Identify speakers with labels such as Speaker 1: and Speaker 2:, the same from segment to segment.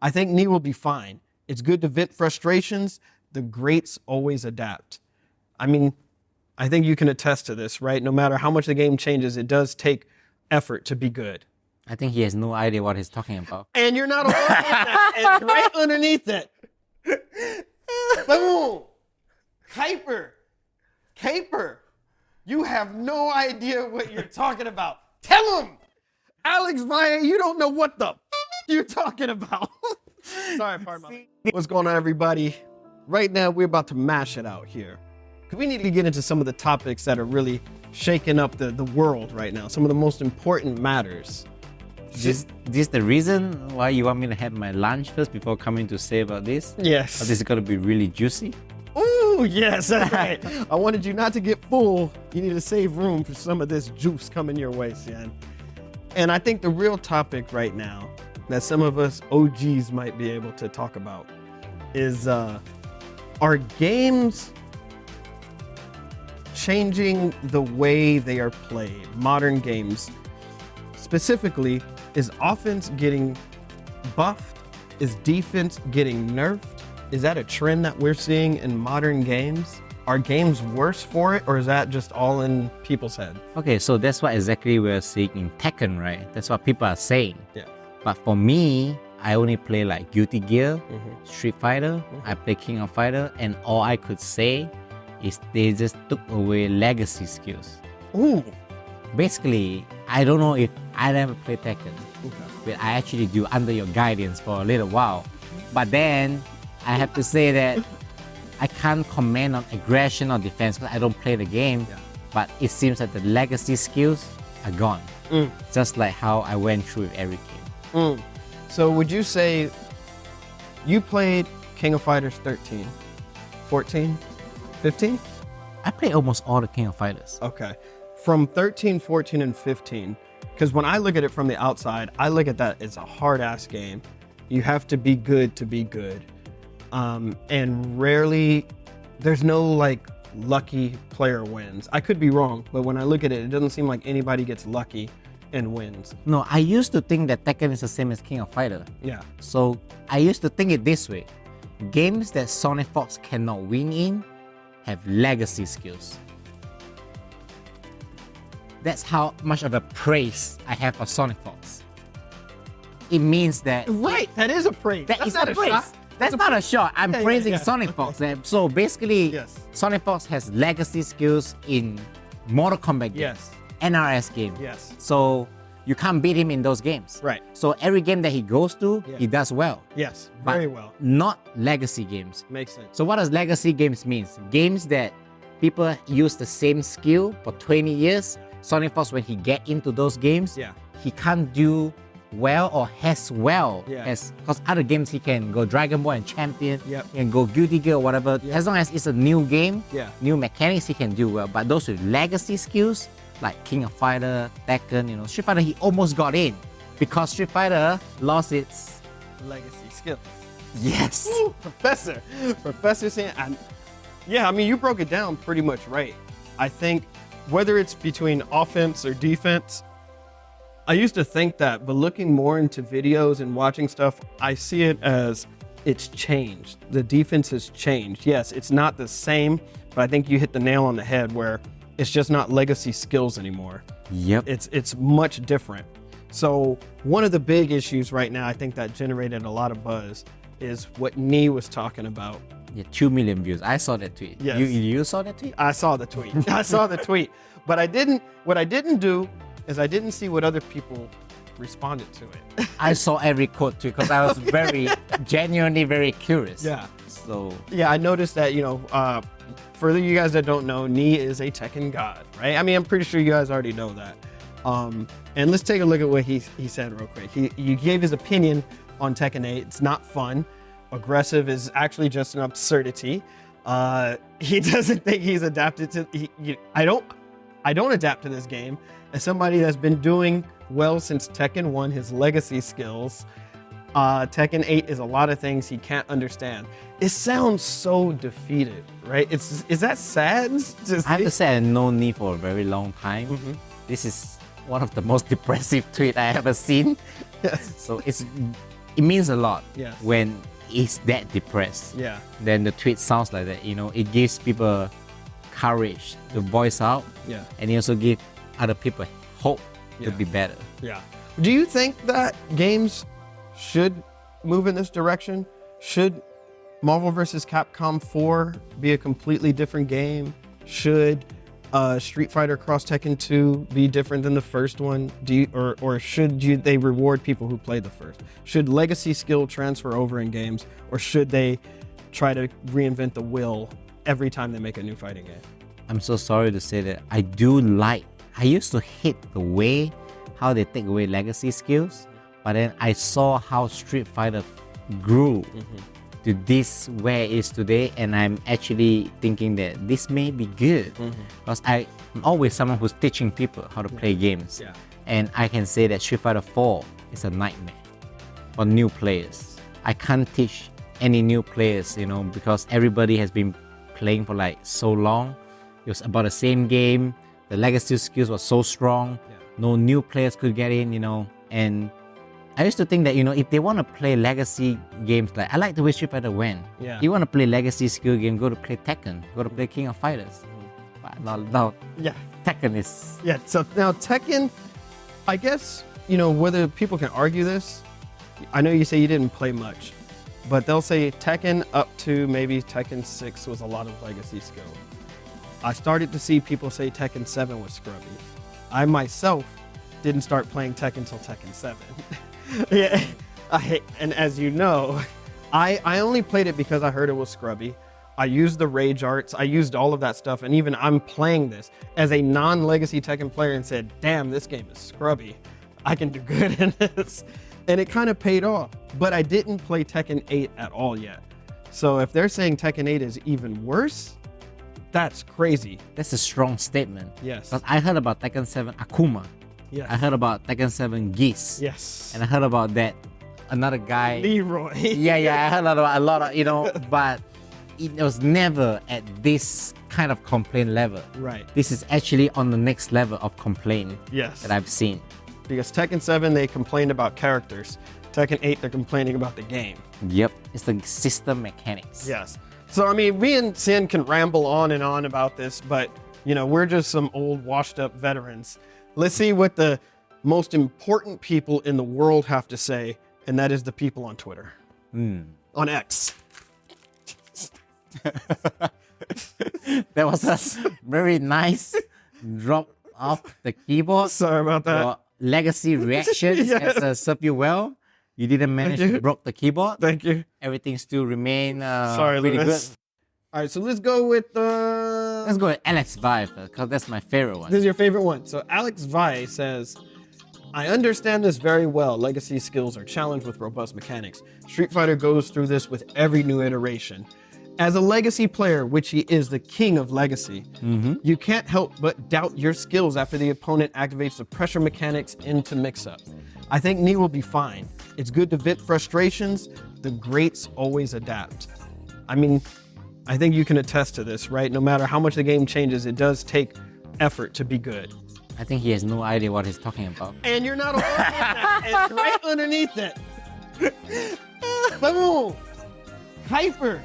Speaker 1: I think Nee will be fine. It's good to vent frustrations. The greats always adapt. I mean, I think you can attest to this, right? No matter how much the game changes, it does take effort to be good.
Speaker 2: I think he has no idea what he's talking about.
Speaker 1: And you're not alone with that. It's right underneath it. Boom. Caper. You have no idea what you're talking about. Tell him. Alex Valle, you don't know what the you're talking about. Sorry, pardon me. What's going on, everybody? Right now, we're about to mash it out here. Because we need to get into some of the topics that are really shaking up the world right now. Some of the most important matters.
Speaker 2: This the reason why you want me to have my lunch first before coming to say about this?
Speaker 1: Yes.
Speaker 2: Or this is going to be really juicy?
Speaker 1: Ooh, yes, that's right. I wanted you not to get full. You need to save room for some of this juice coming your way, Sian. And I think the real topic right now that some of us OGs might be able to talk about is are games changing the way they are played? Modern games. Specifically, is offense getting buffed? Is defense getting nerfed? Is that a trend that we're seeing in modern games? Are games worse for it, or is that just all in people's head?
Speaker 2: Okay, so that's what exactly we're seeing in Tekken, right? That's what people are saying.
Speaker 1: Yeah.
Speaker 2: But for me, I only play like Guilty Gear, Street Fighter, I play King of Fighter, and all I could say is they just took away legacy skills.
Speaker 1: Ooh.
Speaker 2: Basically, I don't know if I never played Tekken, but I actually do under your guidance for a little while. But then, I have to say that I can't comment on aggression or defense because I don't play the game.
Speaker 1: Yeah.
Speaker 2: But it seems that the legacy skills are gone. Just like how I went through with every game.
Speaker 1: So would you say you played King of Fighters 13, 14, 15?
Speaker 2: I play almost all the King of Fighters.
Speaker 1: Okay. From 13, 14, and 15, because when I look at it from the outside, I look at that as a hard-ass game. You have to be good to be good. And rarely, there's no like lucky player wins. I could be wrong, but when I look at it, it doesn't seem like anybody gets lucky and wins.
Speaker 2: No, I used to think that Tekken is the same as King of Fighter.
Speaker 1: Yeah.
Speaker 2: So I used to think it this way. Games that Sonic Fox cannot win in have legacy skills. That's how much of a praise I have for Sonic Fox. It means that...
Speaker 1: Right, that is a praise.
Speaker 2: That's not
Speaker 1: not
Speaker 2: a praise.
Speaker 1: shot.
Speaker 2: That's not a shot. I'm
Speaker 1: Yeah,
Speaker 2: praising
Speaker 1: yeah.
Speaker 2: Sonic Fox. So basically,
Speaker 1: Yes.
Speaker 2: Sonic Fox has legacy skills in Mortal Kombat games,
Speaker 1: Yes.
Speaker 2: NRS games.
Speaker 1: Yes.
Speaker 2: So you can't beat him in those games.
Speaker 1: Right.
Speaker 2: So every game that he goes to,
Speaker 1: Yeah.
Speaker 2: he does well.
Speaker 1: Yes,
Speaker 2: But
Speaker 1: very well.
Speaker 2: Not legacy games.
Speaker 1: Makes sense.
Speaker 2: So what does legacy games mean? Games that people use the same skill for 20 years. Sonic Fox, when he get into those games,
Speaker 1: Yeah.
Speaker 2: he can't do well or as well
Speaker 1: Yeah.
Speaker 2: as, because other games he can go Dragon Ball and Champion,
Speaker 1: Yep.
Speaker 2: he can go Guilty Gear or whatever.
Speaker 1: Yeah.
Speaker 2: As long as it's a new game,
Speaker 1: Yeah.
Speaker 2: new mechanics, he can do well. But those with legacy skills, like King of Fighter, Tekken, Street Fighter, he almost got in because Street Fighter lost its
Speaker 1: Legacy skill.
Speaker 2: yes.
Speaker 1: Ooh, Professor saying, yeah, I mean, you broke it down pretty much right. I think whether it's between offense or defense, I used to think that, but looking more into videos and watching stuff, I see it as it's changed. The defense has changed. Yes, it's not the same, but I think you hit the nail on the head where it's just not legacy skills anymore.
Speaker 2: Yep.
Speaker 1: It's much different. So one of the big issues right now, I think that generated a lot of buzz, is what Nee was talking about.
Speaker 2: Yeah, 2 million views. I saw that tweet.
Speaker 1: Yes.
Speaker 2: You saw that tweet?
Speaker 1: I saw the tweet. But what I didn't do is I didn't see what other people responded to it.
Speaker 2: I saw every quote too because I was genuinely very curious.
Speaker 1: Yeah.
Speaker 2: So
Speaker 1: Yeah, I noticed that, for you guys that don't know, Nee is a Tekken god, right? I mean, I'm pretty sure you guys already know that. And let's take a look at what he said real quick. He gave his opinion on Tekken 8. It's not fun. Aggressive is actually just an absurdity. He doesn't think he's adapted to. I don't adapt to this game. As somebody that's been doing well since Tekken 1, his legacy skills, Tekken 8 is a lot of things he can't understand. It sounds so defeated, right? Is that sad?
Speaker 2: I have to say, I've known Nee for a very long time. This is one of the most depressive tweets I ever seen.
Speaker 1: Yes.
Speaker 2: So it's it means a lot
Speaker 1: Yes.
Speaker 2: when it's that depressed.
Speaker 1: Yeah.
Speaker 2: Then the tweet sounds like that. It gives people courage to voice out,
Speaker 1: Yeah.
Speaker 2: and it also gives other people hope
Speaker 1: Yeah.
Speaker 2: to be better.
Speaker 1: Yeah. Do you think that games should move in this direction? Should Marvel vs. Capcom 4 be a completely different game? Should Street Fighter Cross Tekken 2 be different than the first one? Or should they reward people who played the first? Should legacy skill transfer over in games, or should they try to reinvent the wheel every time they make a new fighting game?
Speaker 2: I'm so sorry to say that I used to hate the way how they take away legacy skills, but then I saw how Street Fighter grew to this where it is today, and I'm actually thinking that this may be good because I'm always someone who's teaching people how to play games, and I can say that Street Fighter 4 is a nightmare for new players. I can't teach any new players, because everybody has been playing for like so long. It was about the same game. The legacy skills were so strong. No new players could get in, and I used to think that, if they want to play legacy games, like I like the way Street Fighter went.
Speaker 1: Yeah.
Speaker 2: You want to play legacy skill game, go to play Tekken, go to play King of Fighters. But no,
Speaker 1: Yeah.
Speaker 2: Tekken is...
Speaker 1: Yeah, so now Tekken, I guess, whether people can argue this, I know you say you didn't play much, but they'll say Tekken up to maybe Tekken 6 was a lot of legacy skill. I started to see people say Tekken 7 was scrubby. I myself didn't start playing Tekken until Tekken 7. Yeah, and as you know, I only played it because I heard it was scrubby. I used the rage arts, I used all of that stuff, and even I'm playing this as a non-legacy Tekken player and said, damn, this game is scrubby. I can do good in this. And it kind of paid off, but I didn't play Tekken 8 at all yet. So if they're saying Tekken 8 is even worse, that's crazy.
Speaker 2: That's a strong statement.
Speaker 1: Yes.
Speaker 2: Because I heard about Tekken 7 Akuma.
Speaker 1: Yes.
Speaker 2: I heard about Tekken 7 Geese.
Speaker 1: Yes.
Speaker 2: And I heard about that another guy.
Speaker 1: Leroy.
Speaker 2: Yeah, I heard a lot of, but it was never at this kind of complaint level.
Speaker 1: Right.
Speaker 2: This is actually on the next level of complaint
Speaker 1: Yes.
Speaker 2: that I've seen.
Speaker 1: Because Tekken 7, they complained about characters. Tekken 8, they're complaining about the game.
Speaker 2: Yep, it's the system mechanics.
Speaker 1: Yes. So, I mean, me and Sin can ramble on and on about this, but, we're just some old washed up veterans. Let's see what the most important people in the world have to say, and that is the people on Twitter. On X.
Speaker 2: That was a very nice drop off the keyboard.
Speaker 1: Sorry about that.
Speaker 2: Your legacy reactions
Speaker 1: Yes.
Speaker 2: has served you well. You didn't manage
Speaker 1: you.
Speaker 2: to broke the keyboard.
Speaker 1: Thank you.
Speaker 2: Everything still remain
Speaker 1: Sorry,
Speaker 2: pretty
Speaker 1: Lewis.
Speaker 2: good.
Speaker 1: All right, so let's go with
Speaker 2: Let's go with Alex Vive because that's my favorite one.
Speaker 1: This is your favorite one. So Alex Vi says, I understand this very well. Legacy skills are challenged with robust mechanics. Street Fighter goes through this with every new iteration. As a legacy player, which he is the king of legacy, you can't help but doubt your skills after the opponent activates the pressure mechanics into mix-up. I think Nee will be fine. It's good to vent frustrations. The greats always adapt. I mean, I think you can attest to this, right? No matter how much the game changes, it does take effort to be good.
Speaker 2: I think he has no idea what he's talking about.
Speaker 1: And you're not alone with that. It's right underneath it. Boom. Caper.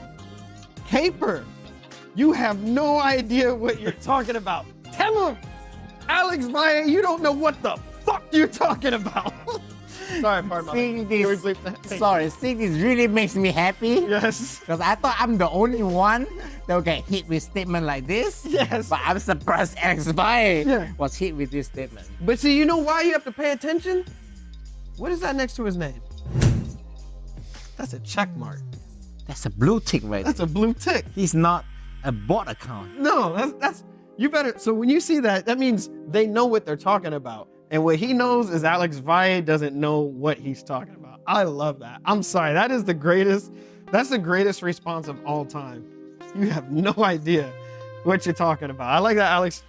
Speaker 1: You have no idea what you're talking about. Tell him. Alex Maya, you don't know what the fuck you're talking about. Sorry, pardon me.
Speaker 2: Seeing
Speaker 1: Can we
Speaker 2: this,
Speaker 1: bleep that?
Speaker 2: seeing this really makes me happy.
Speaker 1: Yes.
Speaker 2: Because I thought I'm the only one that will get hit with statement like this.
Speaker 1: Yes.
Speaker 2: But I'm surprised Alex Vi
Speaker 1: Yeah.
Speaker 2: was hit with this statement.
Speaker 1: But see, you know why you have to pay attention? What is that next to his name? That's a check mark.
Speaker 2: That's a blue tick right
Speaker 1: That's a blue tick.
Speaker 2: He's not a bot account.
Speaker 1: No, that's you better. So when you see that, that means they know what they're talking about. And what he knows is Alex Valle doesn't know what he's talking about. I love that. I'm sorry. That is the greatest. That's the greatest response of all time. You have no idea what you're talking about. I like that, Alex.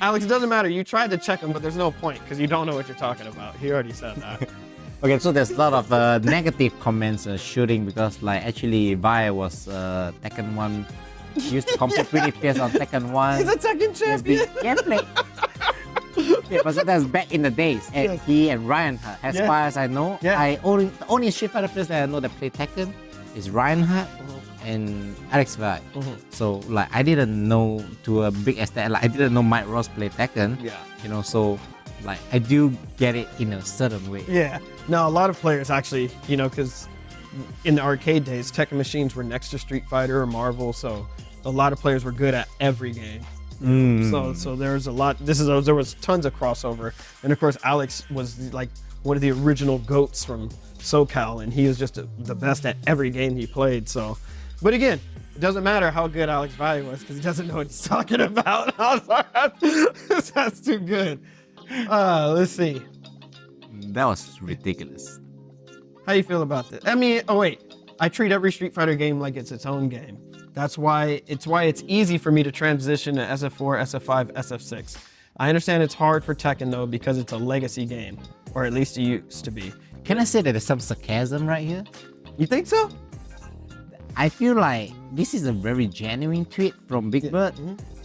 Speaker 1: Alex, it doesn't matter. You tried to check him, but there's no point because you don't know what you're talking about. He already said that.
Speaker 2: Okay, so there's a lot of negative comments shooting because actually Vi was Tekken 1. He used to compete pretty fierce on Tekken 1.
Speaker 1: He's a Tekken champion.
Speaker 2: Gameplay. Yeah, but that's back in the days. And
Speaker 1: Yes.
Speaker 2: he and Reinhardt, as
Speaker 1: Yeah.
Speaker 2: far as I know,
Speaker 1: Yeah.
Speaker 2: the only Street Fighter players that I know that play Tekken is Reinhardt and Alex Vi. So like I didn't know to a big extent. Like I didn't know Mike Ross play Tekken.
Speaker 1: Yeah.
Speaker 2: You know, so like I do get it in a certain way.
Speaker 1: Yeah. No, a lot of players actually, you know, because in the arcade days, Tekken machines were next to Street Fighter or Marvel, so a lot of players were good at every game. So there's a lot. There was tons of crossover, and of course Alex was like one of the original goats from SoCal, and he was just the best at every game he played. So, but again, it doesn't matter how good Alex Vi was because he doesn't know what he's talking about. I'm sorry. That's too good. Let's see.
Speaker 2: That was ridiculous.
Speaker 1: How you feel about this? I mean, oh wait, I treat every Street Fighter game like it's its own game. That's why it's easy for me to transition to SF4, SF5, SF6. I understand it's hard for Tekken though because it's a legacy game, or at least it used to be.
Speaker 2: Can I say that there's some sarcasm right here?
Speaker 1: You think so?
Speaker 2: I feel like this is a very genuine tweet from Big Bird,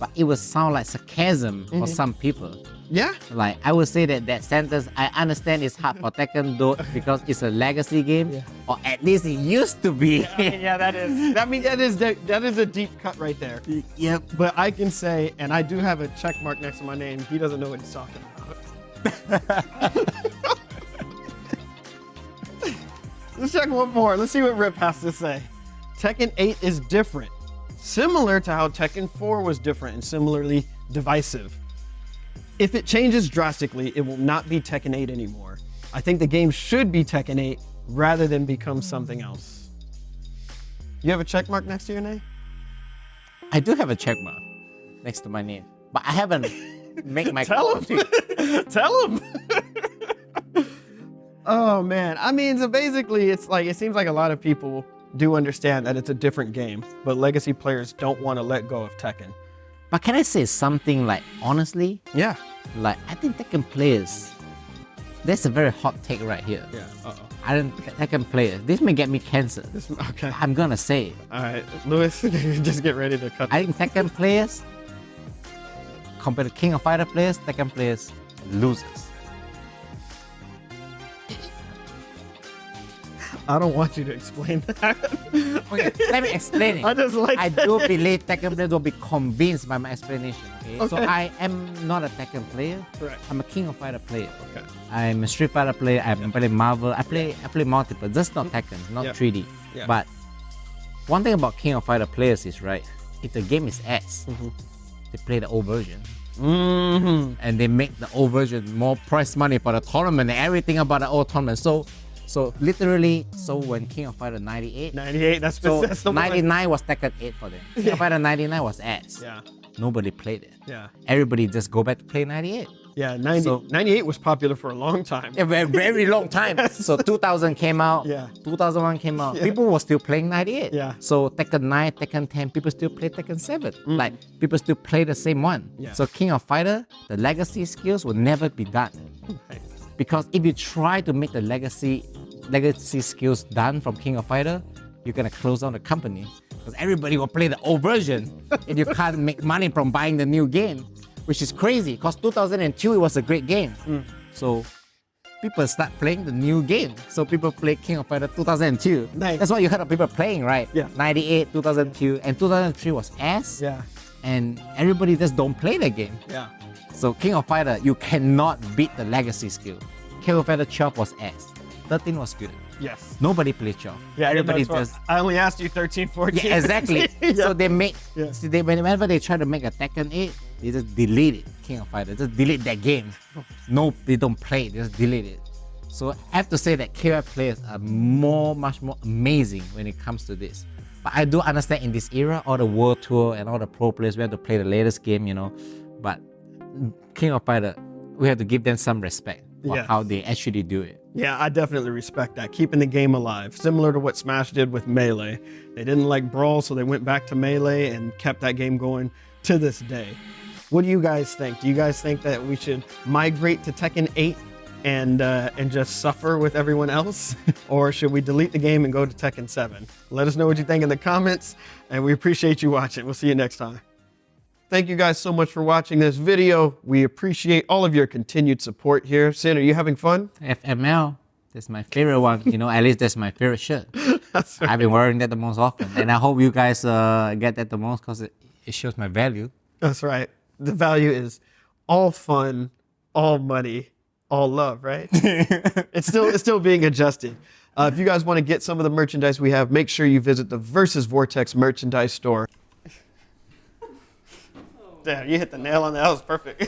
Speaker 2: but it would sound like sarcasm for some people.
Speaker 1: Yeah.
Speaker 2: Like I would say that sentence, I understand it's hard for Tekken though because it's a legacy game, or at least it used to be.
Speaker 1: Yeah, that is. I mean, that is a deep cut right there.
Speaker 2: Yep.
Speaker 1: But I can say, and I do have a check mark next to my name. He doesn't know what he's talking about. Let's check one more. Let's see what Rip has to say. Tekken 8 is different, similar to how Tekken 4 was different and similarly divisive. If it changes drastically, it will not be Tekken 8 anymore. I think the game should be Tekken 8 rather than become something else. You have a check mark next to your name?
Speaker 2: I do have a check mark next to my name, but I haven't made my
Speaker 1: Tell him. Tell him. Oh man. I mean, so basically it seems like a lot of people do understand that it's a different game, but legacy players don't want to let go of Tekken.
Speaker 2: But can I say something like honestly?
Speaker 1: Yeah.
Speaker 2: Like I think Tekken players, that's a very hot take right here.
Speaker 1: Yeah. Uh-oh.
Speaker 2: I don't Tekken players. This may get me cancer.
Speaker 1: Okay.
Speaker 2: I'm gonna say it.
Speaker 1: All right, Lewis, just get ready to cut.
Speaker 2: I think Tekken players compared to King of Fighter players, Tekken players losers.
Speaker 1: I don't want you to explain that.
Speaker 2: Okay, let me explain it.
Speaker 1: I just like
Speaker 2: I do believe Tekken players will be convinced by my explanation. Okay? So
Speaker 1: Okay.
Speaker 2: I am not a Tekken player.
Speaker 1: Correct.
Speaker 2: I'm a King of Fighter player.
Speaker 1: Okay.
Speaker 2: I'm a Street Fighter player. I play Marvel. I play multiple, just not Tekken, not
Speaker 1: Yeah.
Speaker 2: 3D.
Speaker 1: Yeah.
Speaker 2: But one thing about King of Fighter players is right. If the game is ass, they play the old version. And they make the old version more prize money for the tournament and everything about the old tournament. So literally, when King of Fighter 98,
Speaker 1: 98. That's
Speaker 2: so
Speaker 1: the one.
Speaker 2: 99 was Tekken 8 for them. King of Fighter 99 was ass.
Speaker 1: Yeah.
Speaker 2: Nobody played it.
Speaker 1: Yeah.
Speaker 2: Everybody just go back to play 98.
Speaker 1: Yeah. 98 was popular for a long time.
Speaker 2: A very, very long time. So 2000 came out.
Speaker 1: Yeah.
Speaker 2: 2001 came out.
Speaker 1: Yeah.
Speaker 2: People were still playing 98.
Speaker 1: Yeah.
Speaker 2: So Tekken 9, Tekken 10, people still play Tekken 7. Like people still play the same one.
Speaker 1: Yeah.
Speaker 2: So King of Fighter, the legacy skills will never be done.
Speaker 1: Right.
Speaker 2: Because if you try to make the legacy skills done from King of Fighter, you're gonna close down the company. Because everybody will play the old version and you can't make money from buying the new game, which is crazy. Because 2002 it was a great game. So people start playing the new game. So people play King of Fighter 2002.
Speaker 1: Nice.
Speaker 2: That's what you heard of people playing, right?
Speaker 1: Yeah.
Speaker 2: 98, 2002, and 2003 was ass.
Speaker 1: Yeah.
Speaker 2: And everybody just don't play the game.
Speaker 1: Yeah.
Speaker 2: So King of Fighter, you cannot beat the legacy skill. King of Fighter 12 was ass. 13 was good.
Speaker 1: Yes.
Speaker 2: Nobody played 12.
Speaker 1: Yeah.
Speaker 2: Everybody
Speaker 1: that's what-
Speaker 2: just...
Speaker 1: I only asked you 13, 14.
Speaker 2: Yeah, exactly.
Speaker 1: Yeah.
Speaker 2: So they make...
Speaker 1: Yeah.
Speaker 2: See, whenever they try to make a Tekken 8, they just delete it. King of Fighter, just delete that game. No, they don't play it. They just delete it. So I have to say that KOF players are much more amazing when it comes to this. But I do understand in this era, all the World Tour and all the pro players, we have to play the latest game, you know. But King of Fighter, we have to give them some respect for
Speaker 1: Yes.
Speaker 2: how they actually do it.
Speaker 1: Yeah, I definitely respect that. Keeping the game alive, similar to what Smash did with Melee. They didn't like Brawl, so they went back to Melee and kept that game going to this day. What do you guys think? Do you guys think that we should migrate to Tekken 8 and just suffer with everyone else? Or should we delete the game and go to Tekken 7? Let us know what you think in the comments, and we appreciate you watching. We'll see you next time. thank you guys so much for watching this video. We appreciate all of your continued support here. Sin, are you having fun?
Speaker 2: FML, that's my favorite one. You know, at least that's my favorite shirt.
Speaker 1: That's right.
Speaker 2: I've been wearing that the most often, and I hope you guys get that the most because it shows my value.
Speaker 1: That's right. The value is all fun, all money, all love, right? It's still being adjusted. If you guys want to get some of the merchandise we have, make sure you visit the Versusvortex merchandise store. Damn, you hit the nail on that. That was perfect.